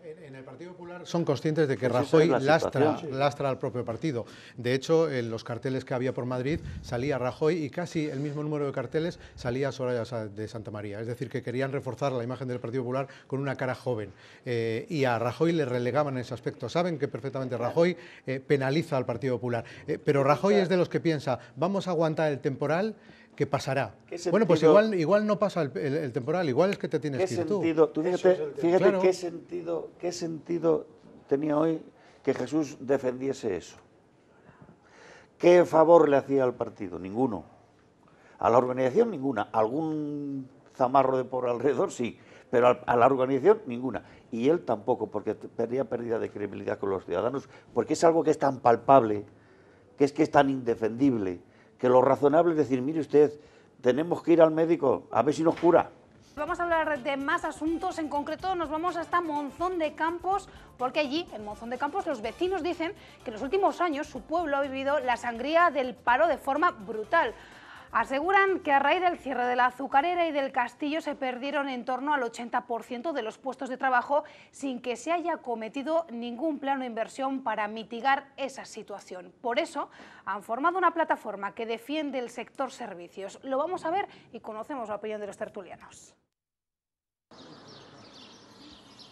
En el Partido Popular son conscientes de que Rajoy lastra al propio partido. De hecho, en los carteles que había por Madrid salía Rajoy y casi el mismo número de carteles salía Soraya de Santa María. Es decir, que querían reforzar la imagen del Partido Popular con una cara joven. Y a Rajoy le relegaban en ese aspecto. Saben que perfectamente Rajoy penaliza al Partido Popular. Pero Rajoy es de los que piensa, vamos a aguantar el temporal, que pasará. Bueno, pues igual no pasa el temporal, igual es que te tienes que ir tú.
Fíjate claro. qué sentido tenía hoy que Jesús defendiese eso. ¿Qué favor le hacía al partido? Ninguno. A la organización, ninguna. Algún zamarro de por alrededor, sí. pero a la organización ninguna. Y él tampoco, porque tenía pérdida de credibilidad con los ciudadanos, porque es algo que es tan palpable, que es tan indefendible, que lo razonable es decir, mire usted, tenemos que ir al médico a ver si nos cura.
Vamos a hablar de más asuntos, en concreto nos vamos hasta Monzón de Campos, porque allí, en Monzón de Campos, los vecinos dicen que en los últimos años su pueblo ha vivido la sangría del paro de forma brutal. Aseguran que a raíz del cierre de la azucarera y del castillo se perdieron en torno al 80% de los puestos de trabajo sin que se haya cometido ningún plano de inversión para mitigar esa situación. Por eso han formado una plataforma que defiende el sector servicios. Lo vamos a ver y conocemos la opinión de los tertulianos.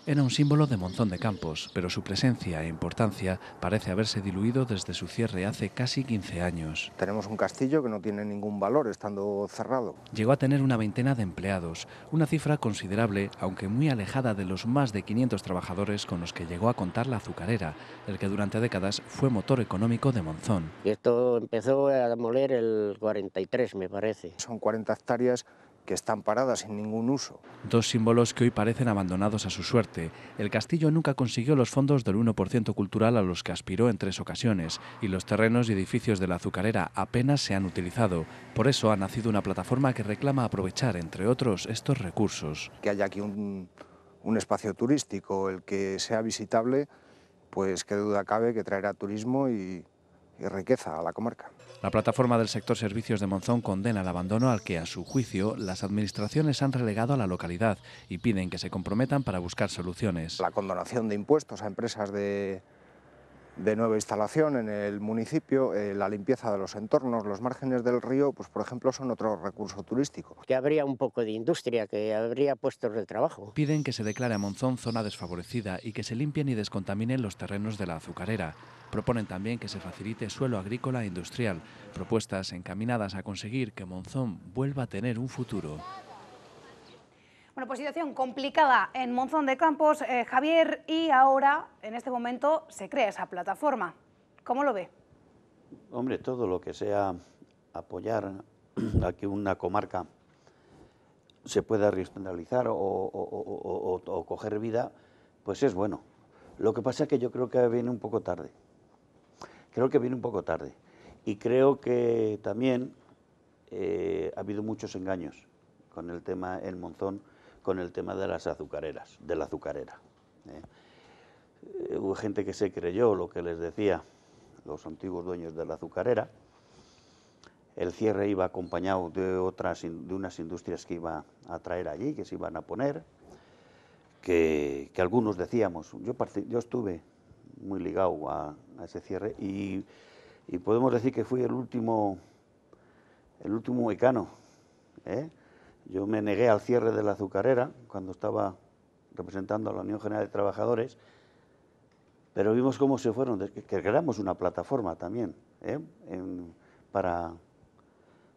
Era un símbolo de Monzón de Campos, pero su presencia e importancia parece haberse diluido desde su cierre hace casi 15 años.
Tenemos un castillo que no tiene ningún valor estando cerrado.
Llegó a tener una veintena de empleados, una cifra considerable, aunque muy alejada de los más de 500 trabajadores con los que llegó a contar la azucarera, el que durante décadas fue motor económico de Monzón.
Esto empezó a moler el 43, me parece.
Son 40 hectáreas que están paradas sin ningún uso.
Dos símbolos que hoy parecen abandonados a su suerte. El castillo nunca consiguió los fondos del 1% cultural a los que aspiró en 3 ocasiones y los terrenos y edificios de la azucarera apenas se han utilizado. Por eso ha nacido una plataforma que reclama aprovechar, entre otros, estos recursos.
Que haya aquí un espacio turístico, el que sea visitable, pues qué duda cabe que traerá turismo y riqueza a la comarca.
La plataforma del sector servicios de Monzón condena el abandono al que, a su juicio, las administraciones han relegado a la localidad y piden que se comprometan para buscar soluciones.
La condonación de impuestos a empresas de nueva instalación en el municipio, la limpieza de los entornos, los márgenes del río, pues por ejemplo son otro recurso turístico.
Que habría un poco de industria, que habría puestos de trabajo.
Piden que se declare a Monzón zona desfavorecida y que se limpien y descontaminen los terrenos de la azucarera. Proponen también que se facilite suelo agrícola e industrial, propuestas encaminadas a conseguir que Monzón vuelva a tener un futuro.
Bueno, pues situación complicada en Monzón de Campos, Javier, y ahora, en este momento, se crea esa plataforma. ¿Cómo lo ve?
Hombre, todo lo que sea apoyar a que una comarca se pueda regionalizar o coger vida, pues es bueno. Lo que pasa es que yo creo que viene un poco tarde. Creo que viene un poco tarde. Y creo que también ha habido muchos engaños con el tema en Monzón, con el tema de las azucareras, de la azucarera. Hubo gente que se creyó lo que les decía los antiguos dueños de la azucarera. El cierre iba acompañado de unas industrias que iba a traer allí, que se iban a poner, que algunos decíamos. Yo estuve muy ligado a ese cierre y podemos decir que fui el último mecano. Yo me negué al cierre de la azucarera cuando estaba representando a la Unión General de Trabajadores, pero vimos cómo se fueron, que creamos una plataforma también para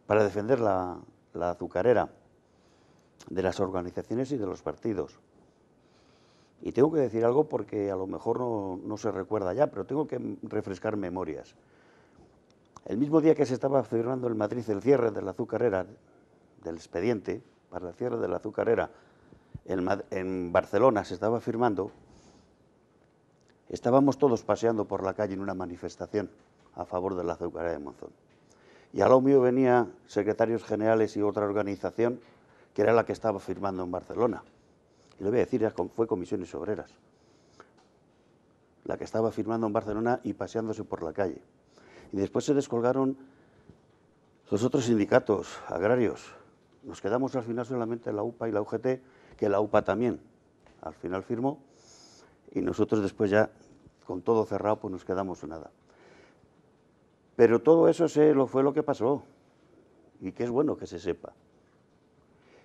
defender la azucarera de las organizaciones y de los partidos. Y tengo que decir algo porque a lo mejor no se recuerda ya, pero tengo que refrescar memorias. El mismo día que se estaba firmando en Madrid el cierre de la azucarera, del expediente para el cierre de la azucarera, en Barcelona se estaba firmando, estábamos todos paseando por la calle en una manifestación a favor de la azucarera de Monzón. Y al lado mío venían secretarios generales y otra organización que era la que estaba firmando en Barcelona. Y le voy a decir, fue Comisiones Obreras, la que estaba firmando en Barcelona y paseándose por la calle. Y después se descolgaron los otros sindicatos agrarios. Nos quedamos al final solamente la UPA y la UGT, que la UPA también al final firmó, y nosotros después ya, con todo cerrado, pues nos quedamos en nada. Pero todo eso fue lo que pasó, y que es bueno que se sepa.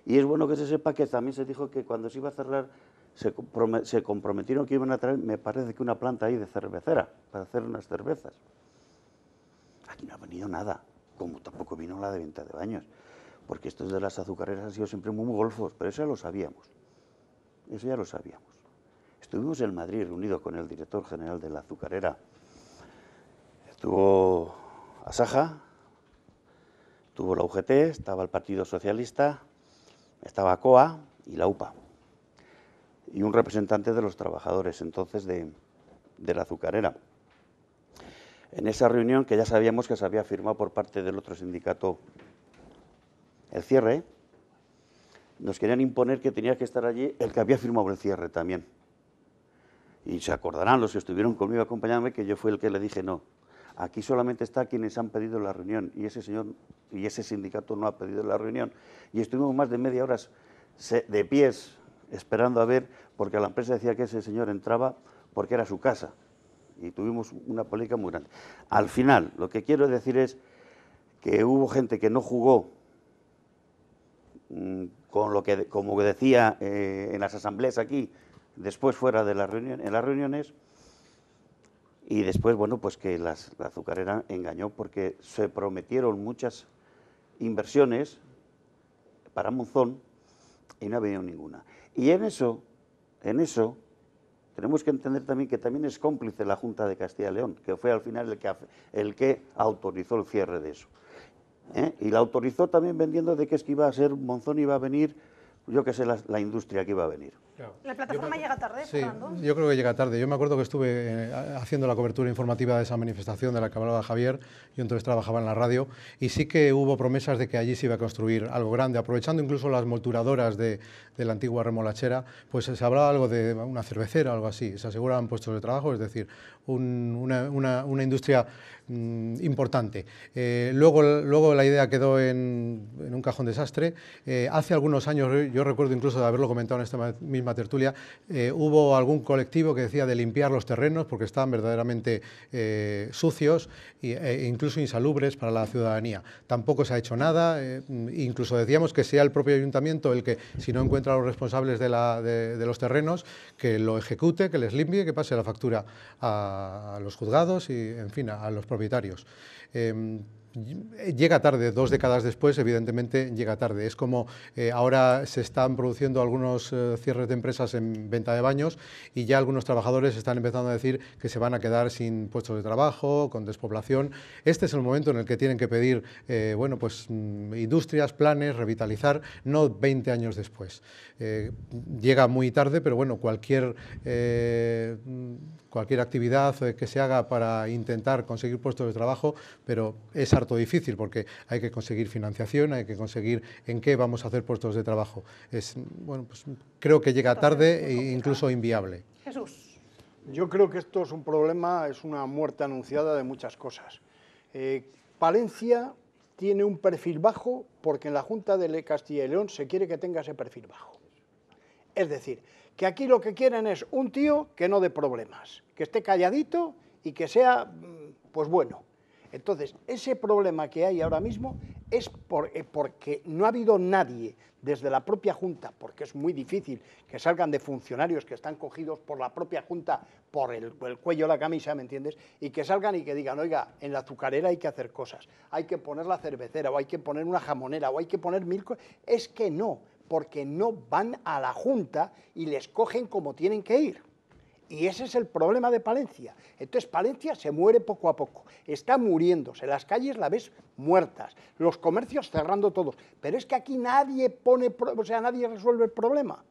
Y es bueno que se sepa que también se dijo que cuando se iba a cerrar, se comprometieron que iban a traer, me parece que una planta ahí de cervecera, para hacer unas cervezas. Aquí no ha venido nada, como tampoco vino la de venta de baños, porque estos de las azucareras han sido siempre muy golfos, pero eso ya lo sabíamos. Eso ya lo sabíamos. Estuvimos en Madrid reunidos con el director general de la azucarera. Estuvo Asaja, estuvo la UGT, estaba el Partido Socialista, estaba COA y la UPA. y un representante de los trabajadores entonces de la azucarera. En esa reunión, que ya sabíamos que se había firmado por parte del otro sindicato el cierre, nos querían imponer que tenía que estar allí el que había firmado el cierre también. Y se acordarán los que estuvieron conmigo acompañándome que yo fui el que le dije no. Aquí solamente está quienes han pedido la reunión y ese señor y ese sindicato no ha pedido la reunión. Y estuvimos más de media hora de pies esperando a ver, porque la empresa decía que ese señor entraba porque era su casa. Y tuvimos una polémica muy grande. Al final, lo que quiero decir es que hubo gente que no jugó con lo que, como decía en las asambleas aquí, después fuera de la reunión, en las reuniones, y después, bueno, pues que la azucarera engañó porque se prometieron muchas inversiones para Monzón y no ha venido ninguna. Y en eso tenemos que entender también que también es cómplice la Junta de Castilla y León, que fue al final el que autorizó el cierre de eso. Y la autorizó también vendiendo de que es que iba a ser Monzón, iba a venir, yo qué sé, la industria que iba a venir.
Claro. ¿La plataforma llega tarde,
sí,
Fernando? Yo
creo que llega tarde. Yo me acuerdo que estuve haciendo la cobertura informativa de esa manifestación de la que hablaba Javier, yo entonces trabajaba en la radio, y sí que hubo promesas de que allí se iba a construir algo grande, aprovechando incluso las molturadoras de la antigua remolachera, pues se hablaba algo de una cervecera, algo así, se aseguraban puestos de trabajo, es decir, una industria importante. Luego la idea quedó en un cajón desastre. Hace algunos años, yo recuerdo incluso de haberlo comentado en esta misma tertulia, hubo algún colectivo que decía de limpiar los terrenos porque estaban verdaderamente sucios e incluso insalubres para la ciudadanía. Tampoco se ha hecho nada, incluso decíamos que sea el propio ayuntamiento el que, si no encuentra a los responsables de los terrenos, que lo ejecute, que les limpie, que pase la factura a los juzgados y, en fin, a los propietarios. Llega tarde, 2 décadas después, evidentemente llega tarde. Es como ahora se están produciendo algunos cierres de empresas en venta de baños y ya algunos trabajadores están empezando a decir que se van a quedar sin puestos de trabajo, con despoblación. Este es el momento en el que tienen que pedir bueno, pues, industrias, planes, revitalizar, no 20 años después. Llega muy tarde, pero bueno, cualquier actividad que se haga para intentar conseguir puestos de trabajo, pero es harto difícil porque hay que conseguir financiación, hay que conseguir en qué vamos a hacer puestos de trabajo. Bueno, pues creo que llega tarde e incluso inviable.
Jesús.
Yo creo que esto es un problema, es una muerte anunciada de muchas cosas. Palencia tiene un perfil bajo porque en la Junta de Castilla y León se quiere que tenga ese perfil bajo. Es decir, que aquí lo que quieren es un tío que no dé problemas, que esté calladito y que sea, pues bueno. Entonces, ese problema que hay ahora mismo es porque no ha habido nadie desde la propia Junta, porque es muy difícil que salgan de funcionarios que están cogidos por la propia Junta por el cuello de la camisa, ¿me entiendes? Y que salgan y que digan, oiga, en la azucarera hay que hacer cosas, hay que poner la cervecera, o hay que poner una jamonera, o hay que poner 1000 cosas. Es que no, porque no van a la Junta y les cogen como tienen que ir. Y ese es el problema de Palencia. Entonces Palencia se muere poco a poco, está muriéndose, las calles la ves muertas, los comercios cerrando todos, pero es que aquí nadie nadie resuelve el problema.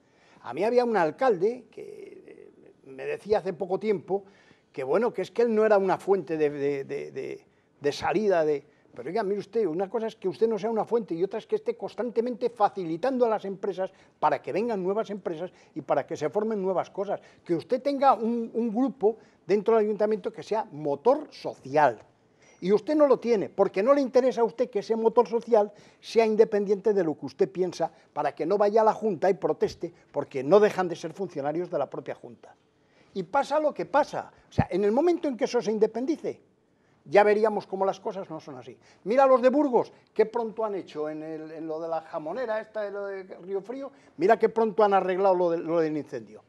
A mí había un alcalde que me decía hace poco tiempo que bueno, que es que él no era una fuente de salida de... Pero oiga, mire usted, una cosa es que usted no sea una fuente y otra es que esté constantemente facilitando a las empresas para que vengan nuevas empresas y para que se formen nuevas cosas. Que usted tenga un grupo dentro del ayuntamiento que sea motor social. Y usted no lo tiene, porque no le interesa a usted que ese motor social sea independiente de lo que usted piensa, para que no vaya a la Junta y proteste, porque no dejan de ser funcionarios de la propia Junta. Y pasa lo que pasa. O sea, en el momento en que eso se independice, ya veríamos cómo las cosas no son así. Mira los de Burgos, qué pronto han hecho en lo de la jamonera, esta de lo de Río Frío, mira qué pronto han arreglado lo del incendio.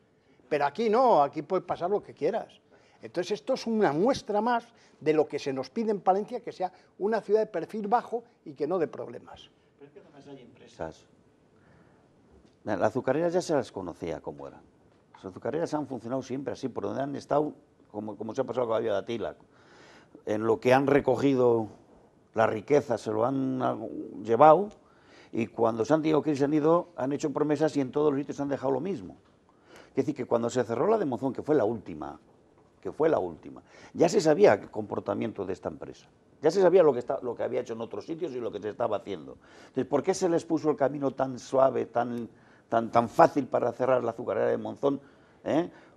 Pero aquí no, aquí puede pasar lo que quieras. Entonces esto es una muestra más de lo que se nos pide en Palencia, que sea una ciudad de perfil bajo y que no de problemas.
Pero es que además hay empresas. Las azucareras ya se las conocía cómo eran. Las azucareras han funcionado siempre así, por donde han estado, como se ha pasado con la Vía de Atila. En lo que han recogido la riqueza se lo han llevado y cuando se han tenido que ir, se han ido, han hecho promesas y en todos los sitios han dejado lo mismo. Es decir, que cuando se cerró la de Monzón, que fue la última, ya se sabía el comportamiento de esta empresa. Ya se sabía lo que había hecho en otros sitios y lo que se estaba haciendo. Entonces, ¿por qué se les puso el camino tan suave, tan fácil para cerrar la azucarera de Monzón?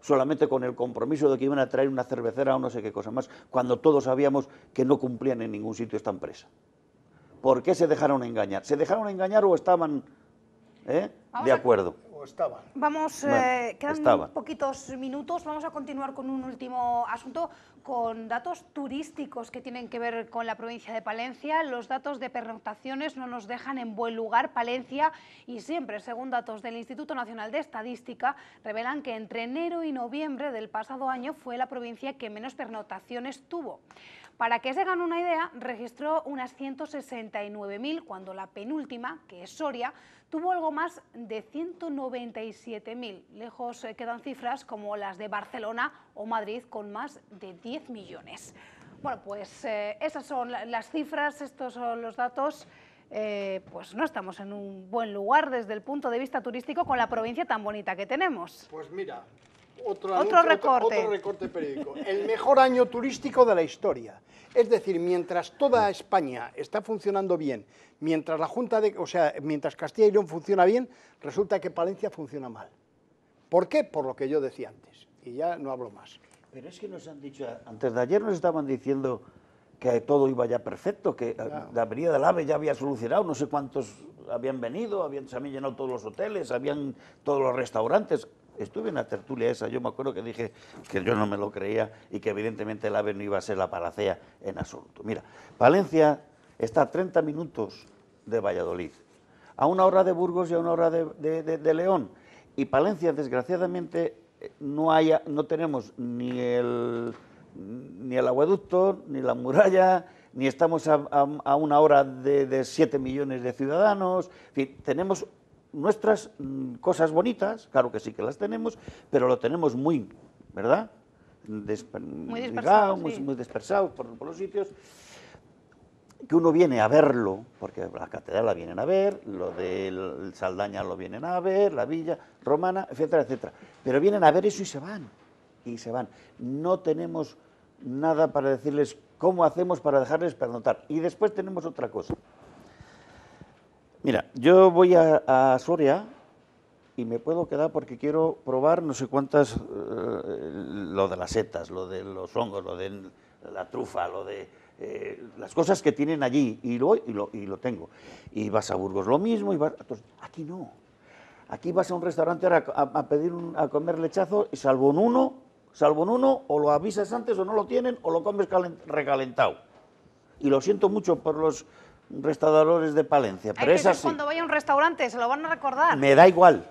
Solamente con el compromiso de que iban a traer una cervecera o no sé qué cosa más, cuando todos sabíamos que no cumplían en ningún sitio esta empresa. ¿Por qué se dejaron engañar? ¿Se dejaron engañar o estaban de acuerdo?
Vamos,
Bueno,
quedan poquitos minutos, vamos a continuar con un último asunto, con datos turísticos que tienen que ver con la provincia de Palencia. Los datos de pernoctaciones no nos dejan en buen lugar. Palencia, y siempre según datos del Instituto Nacional de Estadística, revelan que entre enero y noviembre del pasado año fue la provincia que menos pernoctaciones tuvo. Para que se hagan una idea, registró unas 169.000, cuando la penúltima, que es Soria, tuvo algo más de 197.000. Lejos quedan cifras como las de Barcelona o Madrid, con más de 10 millones. Bueno, pues esas son las cifras, estos son los datos. Pues no estamos en un buen lugar desde el punto de vista turístico con la provincia tan bonita que tenemos.
Pues mira,
otro recorte
periódico. El mejor año turístico de la historia. Es decir, mientras toda España está funcionando bien, mientras mientras Castilla y León funciona bien, resulta que Palencia funciona mal. ¿Por qué? Por lo que yo decía antes. Y ya no hablo más.
Pero es que nos han dicho, antes de ayer nos estaban diciendo que todo iba ya perfecto, que la Avenida del AVE ya había solucionado, no sé cuántos habían venido, se habían llenado todos los hoteles, habían todos los restaurantes. Estuve en la tertulia esa, yo me acuerdo que dije que yo no me lo creía y que evidentemente el AVE no iba a ser la panacea en absoluto. Mira, Palencia está a 30 minutos de Valladolid, a 1 hora de Burgos y a 1 hora de León. Y Palencia, desgraciadamente, no tenemos ni el acueducto, ni la muralla, ni estamos a 1 hora de 7 millones de ciudadanos. En fin, tenemos nuestras cosas bonitas, claro que sí que las tenemos, pero lo tenemos muy, ¿verdad? Muy dispersado por los sitios, que uno viene a verlo, porque la catedral la vienen a ver, lo del Saldaña lo vienen a ver, la villa romana, etcétera, etcétera. Pero vienen a ver eso y se van. No tenemos nada para decirles cómo hacemos para dejarles pernoctar. Y después tenemos otra cosa. Mira, yo voy a Soria y me puedo quedar porque quiero probar no sé cuántas, lo de las setas, lo de los hongos, lo de la trufa, lo de las cosas que tienen allí, y lo tengo. Y vas a Burgos lo mismo, aquí no. Aquí vas a un restaurante ahora a comer lechazo y salvo en uno, o lo avisas antes o no lo tienen, o lo comes recalentado. Y lo siento mucho por los restauradores de Palencia, pero es así.
Cuando vaya a un restaurante se lo van a recordar.
Me da igual,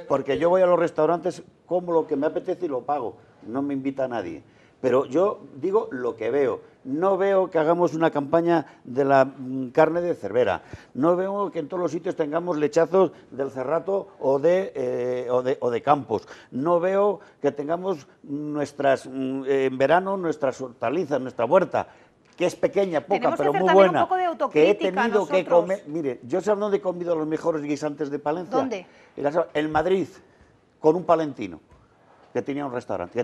porque yo voy a los restaurantes, como lo que me apetece y lo pago, no me invita a nadie. Pero yo digo lo que veo. No veo que hagamos una campaña de la carne de Cervera. No veo que en todos los sitios tengamos lechazos del Cerrato o de Campos. No veo que tengamos en verano nuestras hortalizas, nuestra huerta, que es pequeña, poca, pero muy buena, que he tenido que comer. Mire, yo sé dónde he comido los mejores guisantes de Palencia.
¿Dónde?
En Madrid, con un palentino, que tiene un restaurante.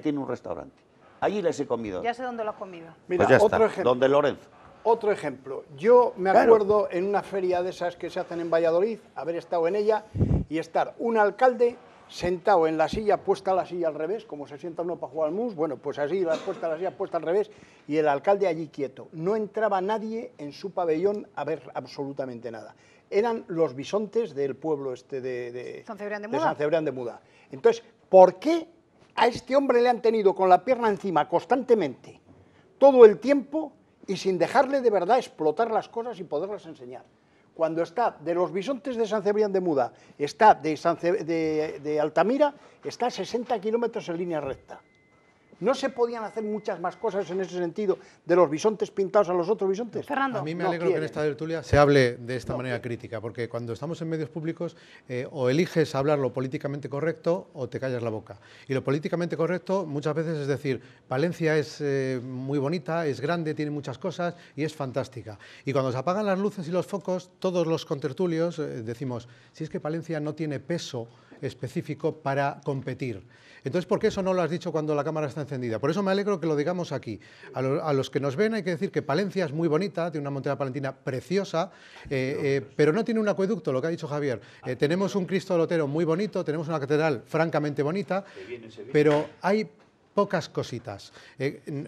Allí les he comido.
Ya sé dónde lo has comido.
Mira,
pues
otro ejemplo.
Donde Lorenzo.
Otro ejemplo. Yo me acuerdo en una feria de esas que se hacen en Valladolid, haber estado en ella y estar un alcalde sentado en la silla, puesta la silla al revés, como se sienta uno para jugar al mus, bueno, pues así, puesta la silla puesta al revés, y el alcalde allí quieto. No entraba nadie en su pabellón a ver absolutamente nada. Eran los bisontes del pueblo de
San Cebrián
de Muda. Entonces, ¿por qué a este hombre le han tenido con la pierna encima constantemente, todo el tiempo, y sin dejarle de verdad explotar las cosas y poderlas enseñar? Cuando está de los bisontes de San Cebrián de Muda, está de Altamira, está a 60 kilómetros en línea recta. ¿No se podían hacer muchas más cosas en ese sentido de los bisontes pintados a los otros bisontes?
Fernando.
A mí me alegro que en esta tertulia se hable de esta manera crítica, porque cuando estamos en medios públicos o eliges hablar lo políticamente correcto o te callas la boca. Y lo políticamente correcto muchas veces es decir, Palencia es muy bonita, es grande, tiene muchas cosas y es fantástica. Y cuando se apagan las luces y los focos, todos los contertulios decimos, si es que Palencia no tiene peso específico para competir. Entonces, ¿por qué eso no lo has dicho cuando la cámara está encendida? Por eso me alegro que lo digamos aquí. A los que nos ven hay que decir que Palencia es muy bonita, tiene una montaña palentina preciosa, pero no tiene un acueducto, lo que ha dicho Javier. Tenemos un Cristo del Otero muy bonito, tenemos una catedral francamente bonita, pero hay pocas cositas.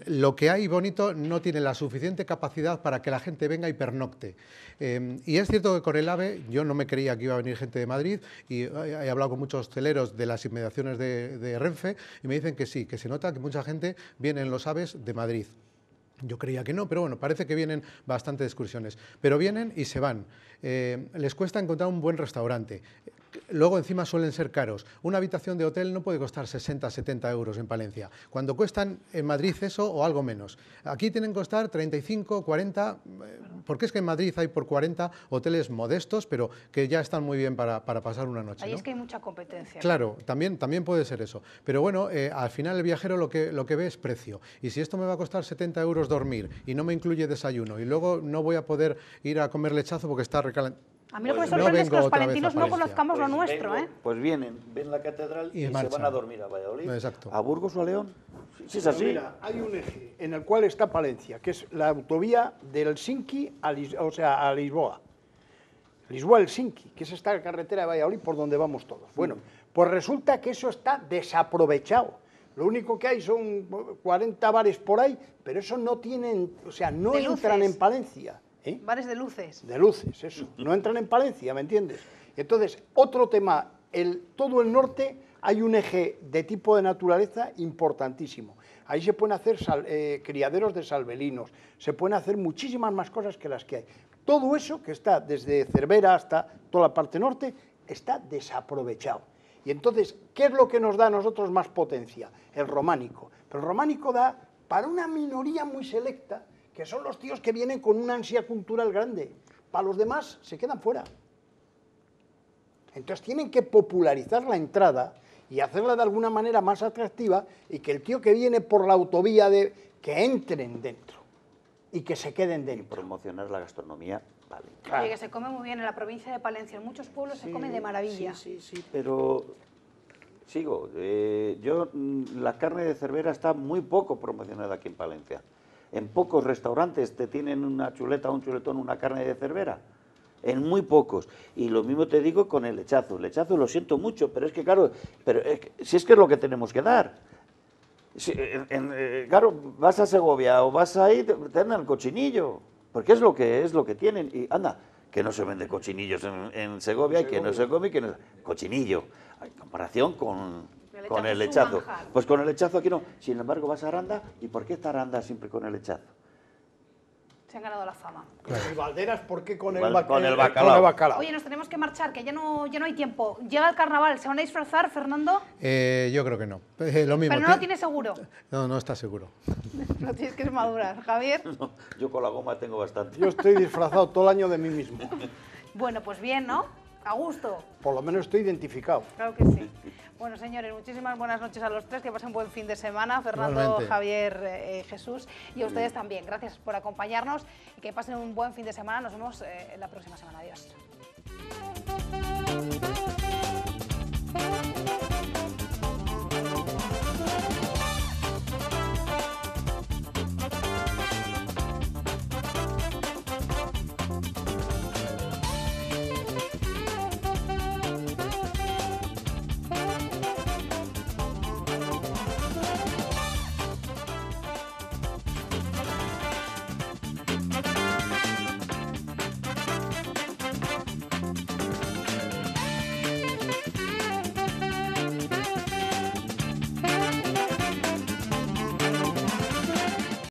Lo que hay bonito no tiene la suficiente capacidad para que la gente venga y pernocte. Y es cierto que con el AVE yo no me creía que iba a venir gente de Madrid y he hablado con muchos hosteleros de las inmediaciones de Renfe y me dicen que sí, que se nota que mucha gente viene en los AVEs de Madrid. Yo creía que no, pero bueno, parece que vienen bastantes excursiones. Pero vienen y se van. Les cuesta encontrar un buen restaurante. Luego encima suelen ser caros. Una habitación de hotel no puede costar 60, 70 euros en Palencia, cuando cuestan en Madrid eso o algo menos. Aquí tienen que costar 35, 40, porque es que en Madrid hay por 40 hoteles modestos, pero que ya están muy bien para pasar una noche.
Ahí
¿no?
es que hay mucha competencia.
Claro, también puede ser eso. Pero bueno, al final el viajero lo que ve es precio. Y si esto me va a costar 70 euros dormir y no me incluye desayuno y luego no voy a poder ir a comer lechazo porque está recalentado.
A mí lo que me sorprende es que los palentinos no conozcamos lo nuestro,
Pues vienen, ven la catedral y se van a dormir a Valladolid,
exacto,
a Burgos o a León. Sí, es así.
Mira, hay un eje en el cual está Palencia, que es la autovía de Helsinki a Lisboa. Lisboa-Helsinki, que es esta carretera de Valladolid por donde vamos todos. Bueno, pues resulta que eso está desaprovechado. Lo único que hay son 40 bares por ahí, pero eso no tienen, o sea, no entran en Palencia.
Bares de luces.
De luces, eso. No entran en Palencia, ¿me entiendes? Entonces, otro tema, todo el norte hay un eje de tipo de naturaleza importantísimo. Ahí se pueden hacer criaderos de salvelinos, se pueden hacer muchísimas más cosas que las que hay. Todo eso que está desde Cervera hasta toda la parte norte está desaprovechado. Y entonces, ¿qué es lo que nos da a nosotros más potencia? El románico. Pero el románico da para una minoría muy selecta, que son los tíos que vienen con una ansia cultural grande. Para los demás se quedan fuera. Entonces tienen que popularizar la entrada y hacerla de alguna manera más atractiva y que el tío que viene por la autovía que entren dentro y que se queden dentro.
Y promocionar la gastronomía, vale.
Claro. Oye, que se come muy bien en la provincia de Palencia, en muchos pueblos se come de maravilla.
Sí, pero sigo. La carne de Cervera está muy poco promocionada aquí en Palencia. En pocos restaurantes te tienen una chuleta, un chuletón, una carne de Cervera. En muy pocos. Y lo mismo te digo con el lechazo. El lechazo lo siento mucho, pero es que claro, si es que es lo que tenemos que dar. Claro, vas a Segovia o vas ahí, te dan el cochinillo, porque es lo que tienen. Y anda, que no se vende cochinillos en Segovia y que no se come, que no, cochinillo. En comparación con el lechazo. Pues con el lechazo aquí no. Sin embargo, vas a Aranda, ¿y por qué está Aranda siempre con el lechazo?
Se han ganado la fama.
Claro. ¿Y Valderas por qué con el
bacalao?
Oye, nos tenemos que marchar, que ya no hay tiempo. Llega el carnaval, ¿se van a disfrazar, Fernando?
Yo creo que no. Lo mismo.
Pero no lo tienes seguro.
No está seguro.
Lo tienes que madurar. Javier.
No, yo con la goma tengo bastante.
Yo estoy disfrazado todo el año de mí mismo.
Bueno, pues bien, ¿no? A gusto.
Por lo menos estoy identificado.
Claro que sí. Bueno, señores, muchísimas buenas noches a los tres, que pasen un buen fin de semana, Fernando,
igualmente.
Javier, Jesús, y a ustedes también. Gracias por acompañarnos y que pasen un buen fin de semana. Nos vemos la próxima semana. Adiós.